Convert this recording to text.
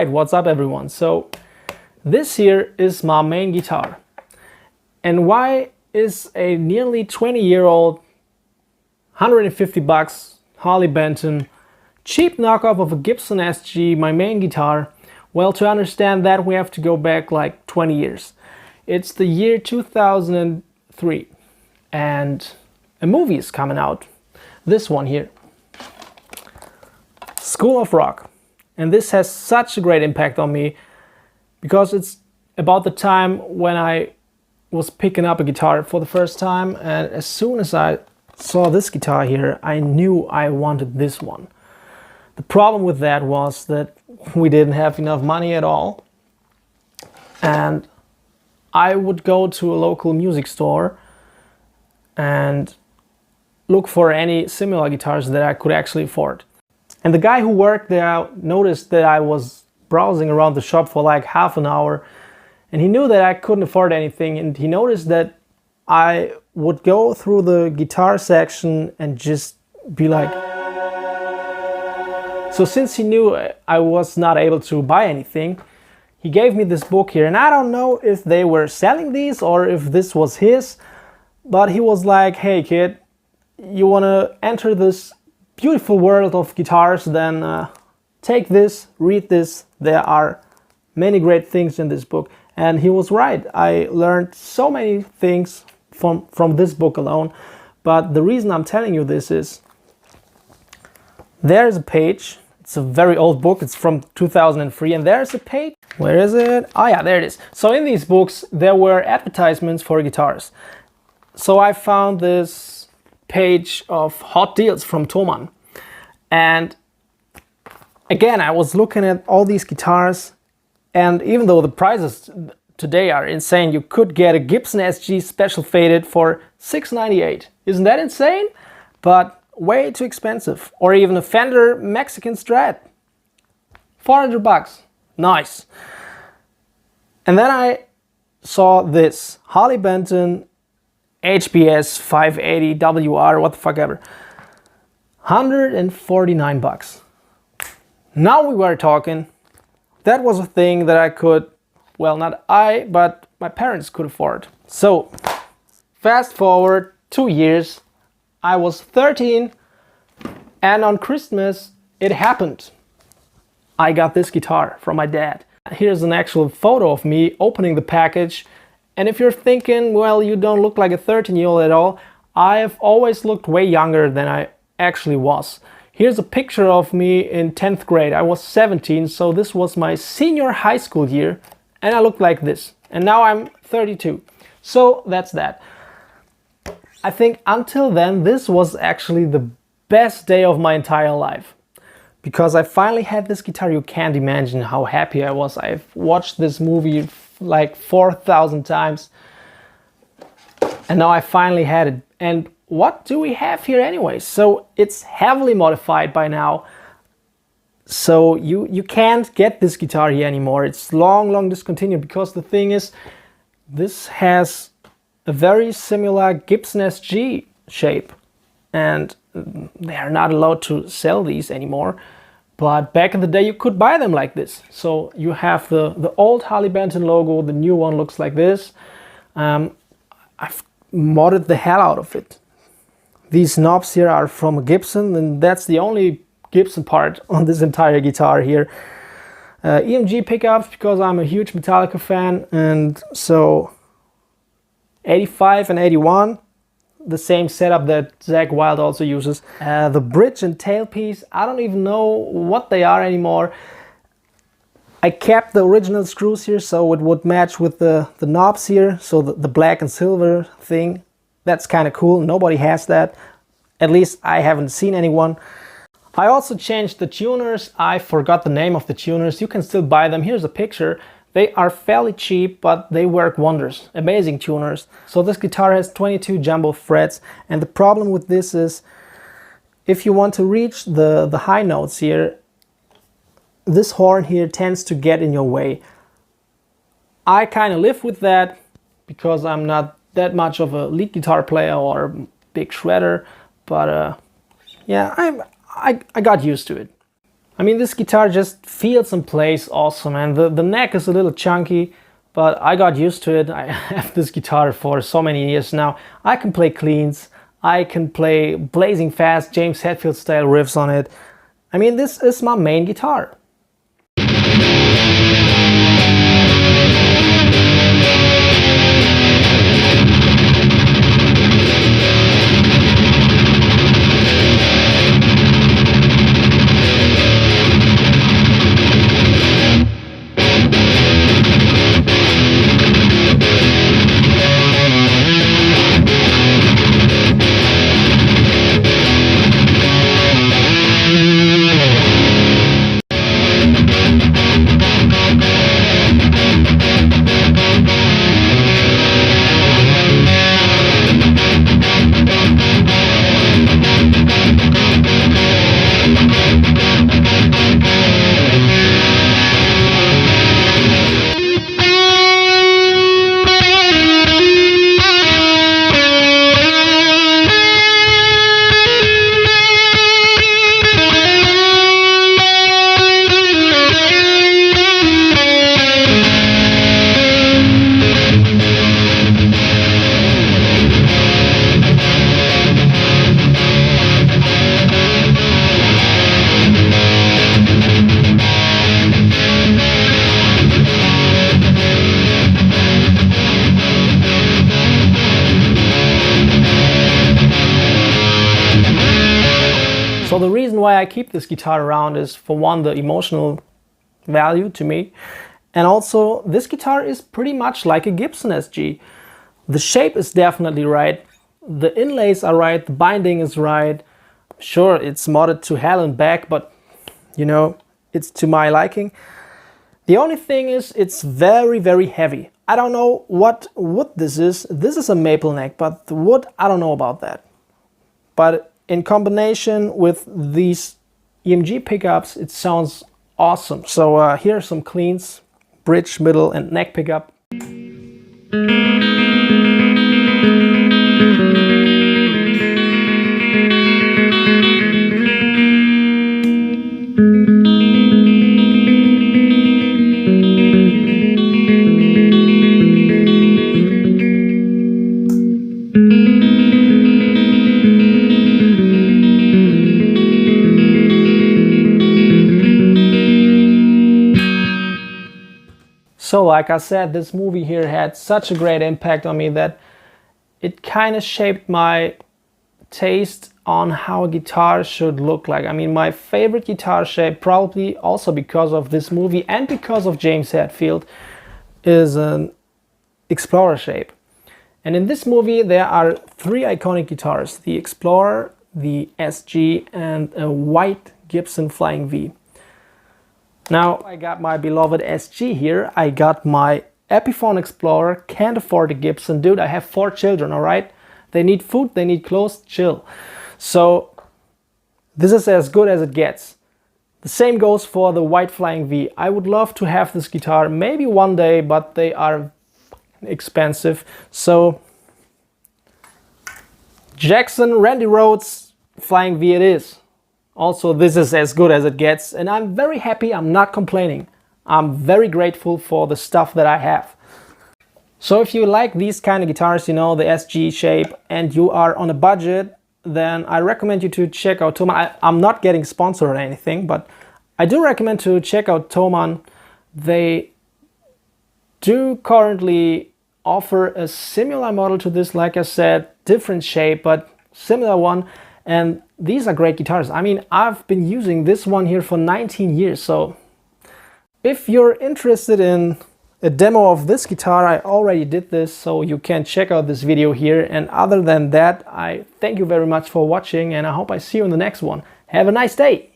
Alright, what's up everyone? So this here is my main guitar. And why is a nearly 20-year-old, 150 bucks Harley Benton cheap knockoff of a Gibson SG my main guitar? Well, to understand that we have to go back like 20 years. It's the year 2003 and a movie is coming out. This one here, School of Rock. And this has such a great impact on me because it's about the time when I was picking up a guitar for the first time, and as soon as I saw this guitar here, I knew I wanted this one. The problem with that was that we didn't have enough money at all, and I would go to a local music store and look for any similar guitars that I could actually afford. And the guy who worked there noticed that I was browsing around the shop for like half an hour, and he knew that I couldn't afford anything, and he noticed that I would go through the guitar section and just be like... So since he knew I was not able to buy anything, he gave me this book here, and I don't know if they were selling these or if this was his, but he was like, hey kid, you want to enter this beautiful world of guitars, then take this, read this. There are many great things in this book. And he was right. I learned so many things from this book alone. But the reason I'm telling you this is, there's a page. It's a very old book. It's from 2003. And there's a page. Where is it? Oh yeah, there it is. So in these books, there were advertisements for guitars. So I found this page of hot deals from Thomann, and again I was looking at all these guitars, and even though the prices today are insane, you could get a Gibson SG special faded for $698. Isn't that insane? But way too expensive. Or even a Fender Mexican Strat, 400 bucks. Nice. And then I saw this Harley Benton HBS580WR, what the fuck ever. 149 bucks. Now we were talking. That was a thing that I could, well, not I, but my parents could afford. So, fast forward 2 years, I was 13, and on Christmas it happened. I got this guitar from my dad. Here's an actual photo of me opening the package. And if you're thinking, well, you don't look like a 13-year-old at all, I have always looked way younger than I actually was. Here's a picture of me in 10th grade. I was 17, so this was my senior high school year, and I looked like this. And now I'm 32. So that's that. I think until then, this was actually the best day of my entire life. Because I finally had this guitar. You can't imagine how happy I was. I've watched this movie like 4,000 times, and now I finally had it. And what do we have here anyway? So it's heavily modified by now, so you can't get this guitar here anymore. It's long discontinued, because the thing is, this has a very similar Gibson SG shape, and they are not allowed to sell these anymore. But back in the day, you could buy them like this. So you have the old Harley Benton logo, the new one looks like this. I've modded the hell out of it. These knobs here are from a Gibson, and that's the only Gibson part on this entire guitar here. EMG pickups, because I'm a huge Metallica fan, and so 85 and 81. The same setup that Zakk Wylde also uses. The bridge and tailpiece, I don't even know what they are anymore. I kept the original screws here so it would match with the knobs here. So the black and silver thing, that's kind of cool. Nobody has that. At least I haven't seen anyone. I also changed the tuners. I forgot the name of the tuners. You can still buy them. Here's a picture. They are fairly cheap, but they work wonders. Amazing tuners. So this guitar has 22 jumbo frets, and the problem with this is, if you want to reach the high notes here, this horn here tends to get in your way. I kind of live with that because I'm not that much of a lead guitar player or a big shredder, but yeah, I got used to it. I mean, this guitar just feels and plays awesome, and the neck is a little chunky, but I got used to it. I have this guitar for so many years now. I can play cleans, I can play blazing fast James Hetfield style riffs on it. I mean, this is my main guitar. So the reason why I keep this guitar around is, for one, the emotional value to me, and also this guitar is pretty much like a Gibson SG. The shape is definitely right, the inlays are right, the binding is right. Sure, it's modded to hell and back, but you know, it's to my liking. The only thing is, it's very, very heavy. I don't know what wood this is. This is a maple neck, but the wood, I don't know about that. But in combination with these EMG pickups, it sounds awesome. So here are some cleans: bridge, middle, and neck pickup. So like I said, this movie here had such a great impact on me that it kind of shaped my taste on how a guitar should look like. I mean, my favorite guitar shape, probably also because of this movie and because of James Hetfield, is an Explorer shape. And in this movie there are three iconic guitars: the Explorer, the SG, and a white Gibson Flying V. Now I got my beloved SG here, I got my Epiphone Explorer, can't afford a Gibson. Dude, I have 4 children, alright? They need food, they need clothes, chill. So this is as good as it gets. The same goes for the white Flying V. I would love to have this guitar maybe one day, but they are expensive. So Jackson Randy Rhoads Flying V it is. Also, this is as good as it gets, and I'm very happy, I'm not complaining. I'm very grateful for the stuff that I have. So if you like these kind of guitars, you know, the SG shape, and you are on a budget, then I recommend you to check out Thomann. I'm not getting sponsored or anything, but I do recommend to check out Thomann. They do currently offer a similar model to this, like I said, different shape, but similar one. And these are great guitars. I mean, I've been using this one here for 19 years. So if you're interested in a demo of this guitar, I already did this, so you can check out this video here. And other than that, I thank you very much for watching, and I hope I see you in the next one. Have a nice day.